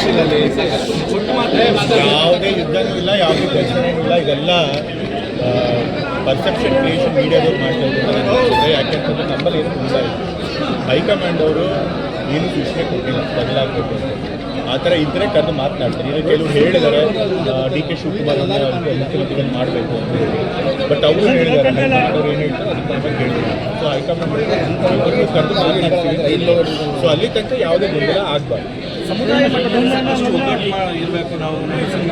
ವಿಷಯದಲ್ಲಿ ಸಾಕಷ್ಟು ಕೊಟ್ಟು ಮಾತ್ರ ಯಾವುದೇ ಯುದ್ಧನೂ ಇಲ್ಲ, ಯಾವುದೇ ಘರ್ಷಣೆನೂ ಇಲ್ಲ. ಇದೆಲ್ಲ ಪರ್ಸೆಪ್ಷನ್ ಕ್ರಿಯೇಷನ್ ಮೀಡಿಯಾದವ್ರು ಮಾಡ್ತಾ ಇದ್ದಾರೆ. ಯಾಕೆಂತಂದರೆ ನಮ್ಮಲ್ಲಿ ಏನು ತುಂಬ ಇದೆ, ಹೈಕಮಾಂಡ್ ಅವರು ಏನು ಸೂಚನೆ ಕೊಟ್ಟಿಲ್ಲ ಬದಲಾಗಬೇಕು ಅಂತ. ಆ ಥರ ಇದ್ದರೆ ಕರೆದು ಮಾತನಾಡ್ತಾರೆ. ಈಗ ಕೆಲವರು ಹೇಳಿದ್ದಾರೆ ಡಿ ಕೆ ಶಿವಕುಮಾರ್ ಮುಖ್ಯಮಂತ್ರಿಗಳು ಮಾಡಬೇಕು ಅಂತ ಹೇಳಿ, ಬಟ್ ಅವರು ಹೇಳಿದ್ದಾರೆ ಹೈಕಮಾಂಡ್ ಏನು ಹೇಳ್ತಾರೆ ಅದಕ್ಕೆ ನಮ್ಮ ಕೇಳಿದ್ದಾರೆ. ಸೊ ಹೈಕಮಾಂಡ್ ಇಬ್ಬರಿಗೂ ಕರೆದು ಮಾತನಾಡ್ತೀವಿ. ಸೊ ಅಲ್ಲಿ ತನಕ ಯಾವುದೇ ಗೊಂದಲ ಆಗಬಾರ್ದು. ಸಮುದಾಯ ಮಟ್ಟದಲ್ಲಿ ಸಾಕಷ್ಟು ಒಗ್ಗಟ್ಟು ಇರಬೇಕು, ನಾವು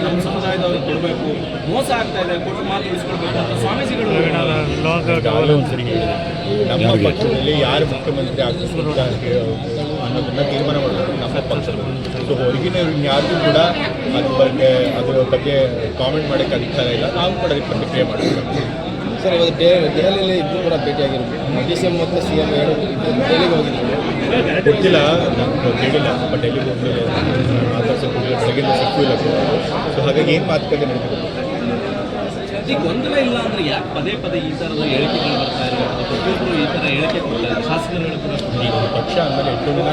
ನಮ್ಮ ಸಮುದಾಯದವ್ರಿಗೆ ಕೊಡಬೇಕು, ಮೋಸ ಆಗ್ತಾ ಇದೆ, ಕೊಟ್ಟು ಮಾತು ಉಳಿಸ್ಕೊಳ್ಬೇಕು ಅಂತ ಸ್ವಾಮೀಜಿಗಳು ಒಂದ್ಸರಿ ಹೇಳಿದೆ. ನಮ್ಮ ಪಕ್ಷದಲ್ಲಿ ಯಾರು ಮುಖ್ಯಮಂತ್ರಿ ಆಗಬೇಕು ಅಂತ ಅನ್ನೋದನ್ನ ತೀರ್ಮಾನ ಮಾಡಬೇಕು ನಮ್ಮ ಪಕ್ಷದಲ್ಲಿ. ಸೊ ಹೊರಗಿನ ಯಾರಿಗೂ ಕೂಡ ಅದರ ಬಗ್ಗೆ ಕಾಮೆಂಟ್ ಮಾಡೋಕ್ಕೆ ಅಧಿಕಾರ ಇಲ್ಲ. ನಾವು ಕೂಡ ಅದಕ್ಕೆ ಪ್ರತಿಕ್ರಿಯೆ ಮಾಡಬೇಕು. ಸರ್, ಇವತ್ತು ದೆಹಲಿಯಲ್ಲಿ ಇಬ್ಬರು ಕೂಡ ಭೇಟಿಯಾಗಿರ್ಬೋದು. ಡಿ ಸಿ ಎಂ ಮತ್ತು ಸಿ ಎಂ ಎರಡು ದೆಹಲಿಗೆ ಹೋಗಿದ್ರು. ಗೊತ್ತಿಲ್ಲ, ನಾನು ಕೇಳಿಲ್ಲ, ಬಟ್ ಎಲ್ಲಿಗೆ ಹೋಗಲಿಲ್ಲ, ಮಾತಾಡ್ಸೋಕೆ ಬೆಳಗಿಂದ ಸಿಕ್ಕಿಲ್ಲ. ಸೊ ಹಾಗಾಗಿ ಏನು ಮಾತುಕತೆ ನಡೆದಿದೆ ಈಗ ಗೊಂದಲ ಇಲ್ಲ ಅಂದರೆ ಯಾಕೆ ಪದೇ ಪದೇ ಈ ಥರದ ಹೇಳಿಕೆಗಳು ಬರ್ತಾ ಇರೋದು? ಪ್ರತಿಯೊಬ್ಬರು ಈ ಥರ ಹೇಳಿಕೆ ಕೊಡ್ತಾರೆ, ಶಾಸಕರುಗಳು ಕೂಡ. ಈಗ ಪಕ್ಷ ಆದಮೇಲೆ ಎಷ್ಟೋ ಜನ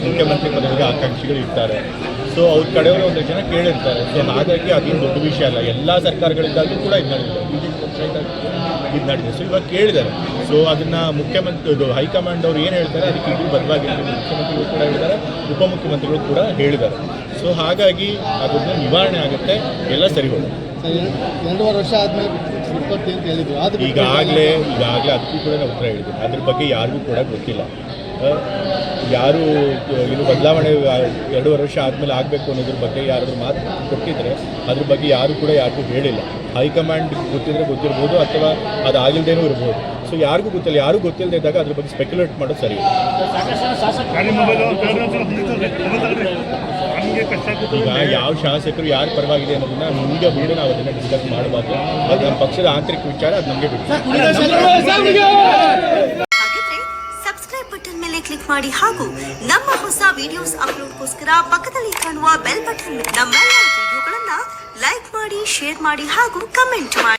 ಮುಖ್ಯಮಂತ್ರಿ ಪದವಿಗೆ ಆಕಾಂಕ್ಷಿಗಳು ಇರ್ತಾರೆ. ಸೊ ಅವ್ರ ಕಡೆಯವರು ಒಂದು ಜನ ಕೇಳಿರ್ತಾರೆ. ಸೊ ಹಾಗಾಗಿ ಅದೇನು ದೊಡ್ಡ ವಿಷಯ ಅಲ್ಲ. ಎಲ್ಲ ಸರ್ಕಾರಗಳಿದ್ದಾಗೂ ಕೂಡ ಇದು ನಡೆದಿದೆ, ಬಿ ಜೆ ಪಿ ಪಕ್ಷ ಇದ್ದಾಗ ಇದು ನಡೆದಿದೆ. ಸೊ ಇವಾಗ ಕೇಳಿದ್ದಾರೆ. ಸೊ ಅದನ್ನು ಮುಖ್ಯಮಂತ್ರಿ ಹೈಕಮಾಂಡ್ ಅವರು ಏನು ಹೇಳ್ತಾರೆ ಅದಕ್ಕೆ ಇದು ಬದಲಾಗಿರ್ತೀವಿ. ಮುಖ್ಯಮಂತ್ರಿಗಳು ಕೂಡ ಹೇಳಿದ್ದಾರೆ, ಉಪಮುಖ್ಯಮಂತ್ರಿಗಳು ಕೂಡ ಹೇಳಿದ್ದಾರೆ. ಸೊ ಹಾಗಾಗಿ ಅದನ್ನು ನಿವಾರಣೆ ಆಗುತ್ತೆ, ಎಲ್ಲ ಸರಿ ಹೋಗುತ್ತೆ. 2.5 ವರ್ಷ ಆದಮೇಲೆ ಬಿಟ್ಕೊಡ್ತೀವಿ ಅಂತ ಹೇಳಿದ್ರು. ಈಗಾಗಲೇ ಅದಕ್ಕೂ ಕೂಡ ನಾವು ಉತ್ತರ ಹೇಳಿದ್ದೀವಿ. ಅದ್ರ ಬಗ್ಗೆ ಯಾರಿಗೂ ಕೂಡ ಗೊತ್ತಿಲ್ಲ. ಯಾರು ಇದು ಬದಲಾವಣೆ 2 ವರ್ಷ ಆದಮೇಲೆ ಆಗಬೇಕು ಅನ್ನೋದ್ರ ಬಗ್ಗೆ ಯಾರಾದರೂ ಮಾತು ಕೊಟ್ಟಿದ್ರೆ ಅದ್ರ ಬಗ್ಗೆ ಯಾರು ಕೂಡ ಯಾರಿಗೂ ಹೇಳಿಲ್ಲ. ಹೈಕಮಾಂಡ್ ಗೊತ್ತಿದ್ರೆ ಗೊತ್ತಿರ್ಬೋದು, ಅಥವಾ ಅದು ಆಗಿಲ್ಲದೇನೂ ಇರ್ಬೋದು. ಸೊ ಯಾರಿಗೂ ಗೊತ್ತಿಲ್ಲ. ಯಾರೂ ಗೊತ್ತಿಲ್ಲದೆ ಇದ್ದಾಗ ಅದ್ರ ಬಗ್ಗೆ ಸ್ಪೆಕ್ಯುಲೇಟ್ ಮಾಡೋದು ಸರಿ. ಈಗ ಯಾವ ಶಾಸಕರು ಯಾರು ಪರವಾಗಿದೆ ಅನ್ನೋದನ್ನ ಮುಂದೆ ಮುಂದೆ ನಾವು ಅದನ್ನು ಡಿಸ್ಕಸ್ ಮಾಡಬಾರ್ದು. ಅದು ನಮ್ಮ ಪಕ್ಷದ ಆಂತರಿಕ ವಿಚಾರ, ಅದು ನಮಗೆ ಬಿಟ್ಟು. ಸಬ್ಸ್ಕ್ರೈಬ್ ಬಟನ್ ಮೇಲೆ ಕ್ಲಿಕ್ ಮಾಡಿ ಹಾಗೂ ನಮ್ಮ ಹೊಸ ವಿಡಿಯೋಸ್ ಅಪ್ಲೋಡ್ಗೋಸ್ಕರ ಪಕ್ಕದಲ್ಲಿ ಕಾಣುವ ಬೆಲ್ ಬಟನ್ ನಮ್ಮೆಲ್ಲ ವಿಡಿಯೋಗಳನ್ನ ಲೈಕ್ ಮಾಡಿ, ಶೇರ್ ಮಾಡಿ ಹಾಗೂ ಕಮೆಂಟ್ ಮಾಡಿ.